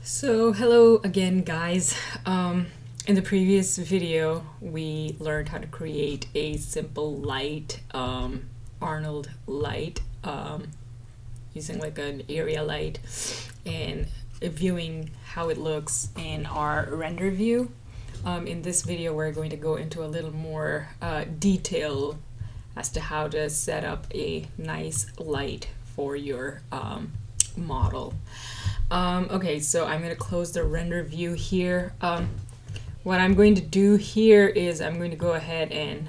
So hello again, guys. In the previous video we learned how to create a simple light, Arnold light, using like an area light and viewing how it looks in our render view. In this video we're going to go into a little more detail as to how to set up a nice light for your model. Okay, so I'm going to close the render view here. What I'm going to do here is I'm going to go ahead and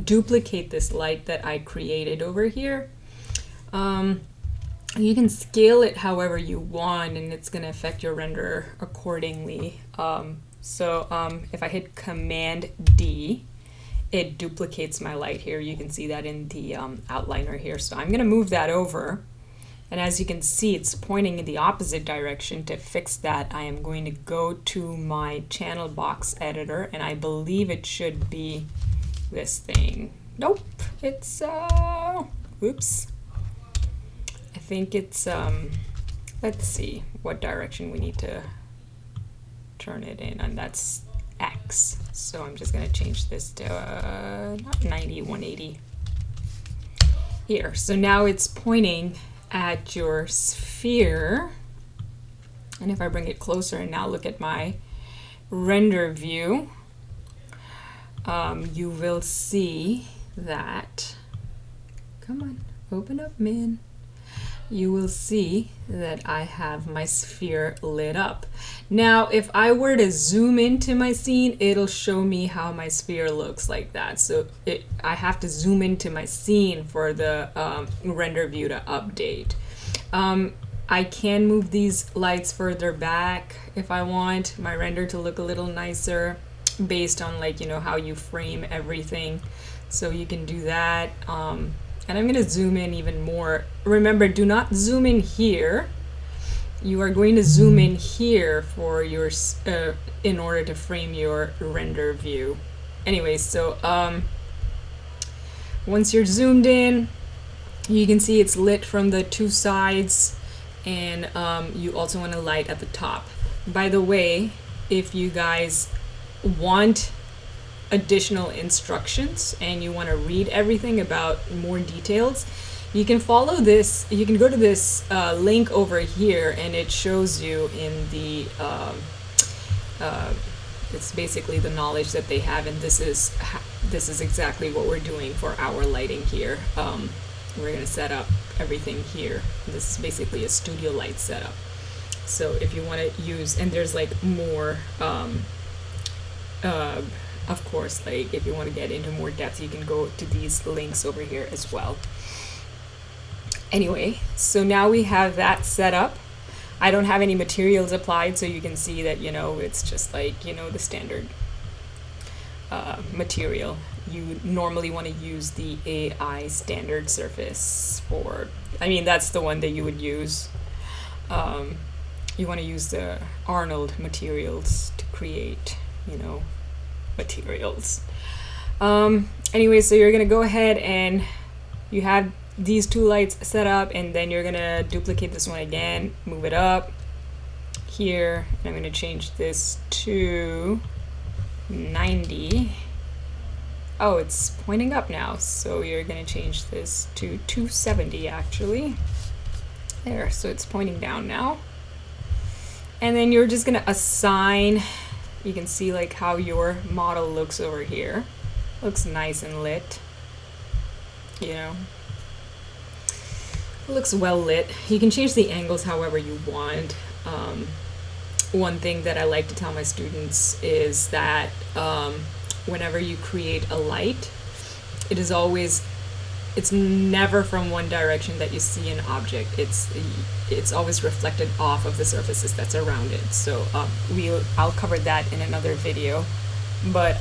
duplicate this light that I created over here. You can scale it however you want, and it's going to affect your render accordingly. If I hit Command D, it duplicates my light here. You can see that in the outliner here. So I'm going to move that over. And as you can see, it's pointing in the opposite direction. To fix that, I am going to go to my channel box editor, and I believe it should be this thing. Nope, it's, whoops. I think it's, let's see what direction we need to turn it in, and that's X. So I'm just gonna change this to, not 90, 180. Here, so now it's pointing at your sphere, and if I bring it closer and now look at my render view, you will see that, come on, open up, man. You will see that I have my sphere lit up. Now, if I were to zoom into my scene, it'll show me how my sphere looks like that. So I have to zoom into my scene for the render view to update. I can move these lights further back if I want my render to look a little nicer based on, like, you know, how you frame everything. So you can do that. And I'm going to zoom in even more. Remember, do not zoom in here. You are going to zoom in here for your in order to frame your render view. Anyway, so once you're zoomed in, you can see it's lit from the two sides, and you also want a light at the top. By the way, if you guys want additional instructions and you want to read everything about more details, you can follow this. You can go to this link over here, and it shows you in the it's basically the knowledge that they have, and this is exactly what we're doing for our lighting here. We're going to set up everything here. This is basically a studio light setup. So if you want to use, and there's like more of course, like if you want to get into more depth, you can go to these links over here as well. Anyway, so now we have that set up. I don't have any materials applied, so you can see that, you know, it's just like, you know, the standard material. You normally want to use the AI standard surface for, I mean, that's the one that you would use. You want to use the Arnold materials to create, you know, materials. Anyway, so you're gonna go ahead and you have these two lights set up, and then you're gonna duplicate this one again, move it up here, and I'm gonna change this to 90. Oh, it's pointing up now, so you're gonna change this to 270 actually. There, so it's pointing down now. And then you're just gonna assign. You can see like how your model looks over here. Looks nice and lit, you know. It looks well lit. You can change the angles however you want. One thing that I like to tell my students is that whenever you create a light, it's never from one direction that you see an object. It's always reflected off of the surfaces that's around it. So I'll cover that in another video. But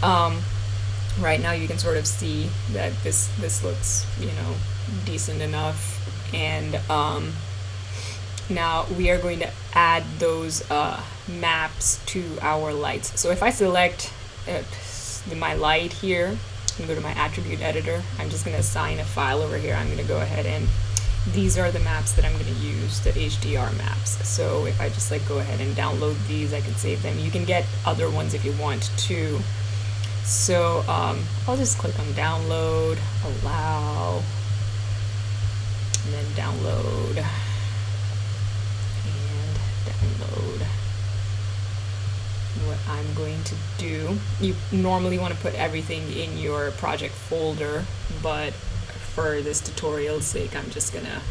right now you can sort of see that this looks, you know, decent enough. And now we are going to add those maps to our lights. So if I select my light here and go to my attribute editor, I'm just going to assign a file over here. I'm going to go ahead and these are the maps that I'm going to use, the HDR maps. So if I just like go ahead and download these, I can save them. You can get other ones if you want to. So I'll just click on download, allow, and then download, and download. What I'm going to do, you normally want to put everything in your project folder, but for this tutorial's sake, I'm just gonna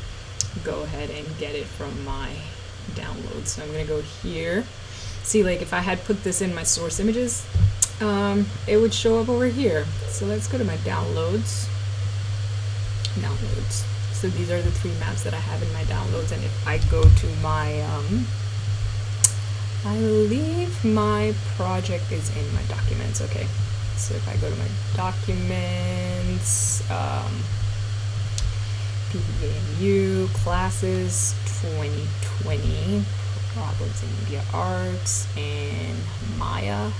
go ahead and get it from my downloads. So I'm gonna go here. See, like if I had put this in my source images, it would show up over here. So let's go to my downloads. Downloads. So these are the 3 maps that I have in my downloads, and if I go to my, I believe my project is in my documents. Okay, so if I go to my documents, PVAMU, classes 2020, problems in media arts, and Maya.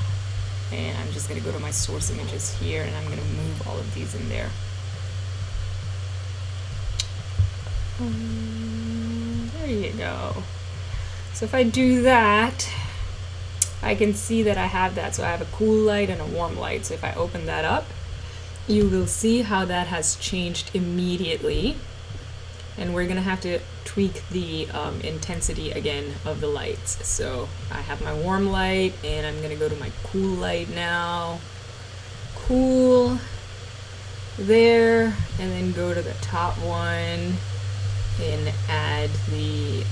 And I'm just going to go to my source images here, and I'm going to move all of these in there. There you go. So if I do that, I can see that I have that. So I have a cool light and a warm light. So if I open that up, you will see how that has changed immediately. And we're gonna have to tweak the intensity again of the lights. So I have my warm light, and I'm gonna go to my cool light now. Cool, there, and then go to the top one and add the,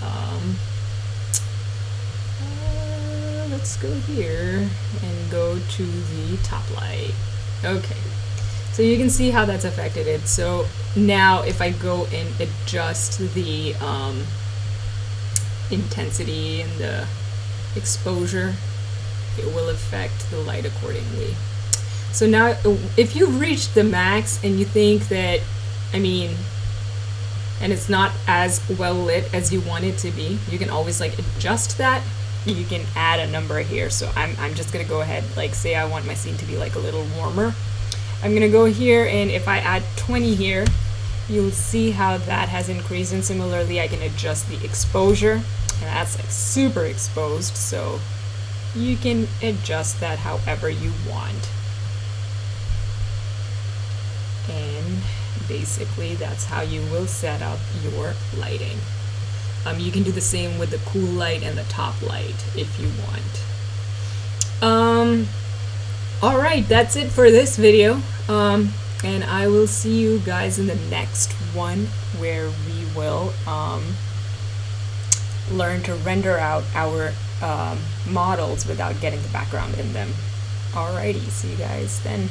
let's go here and go to the top light. Okay. So you can see how that's affected it. So now if I go and adjust the intensity and the exposure, it will affect the light accordingly. So now if you've reached the max and you think that, I mean, and it's not as well lit as you want it to be, you can always like adjust that. You can add a number here. So I'm just gonna go ahead, like say I want my scene to be like a little warmer. I'm gonna go here, and if I add 20 here, you'll see how that has increased. And similarly, I can adjust the exposure, and that's like super exposed, so you can adjust that however you want. And basically that's how you will set up your lighting. You can do the same with the cool light and the top light if you want. Alright, that's it for this video, and I will see you guys in the next one, where we will learn to render out our models without getting the background in them. Alrighty, see you guys then.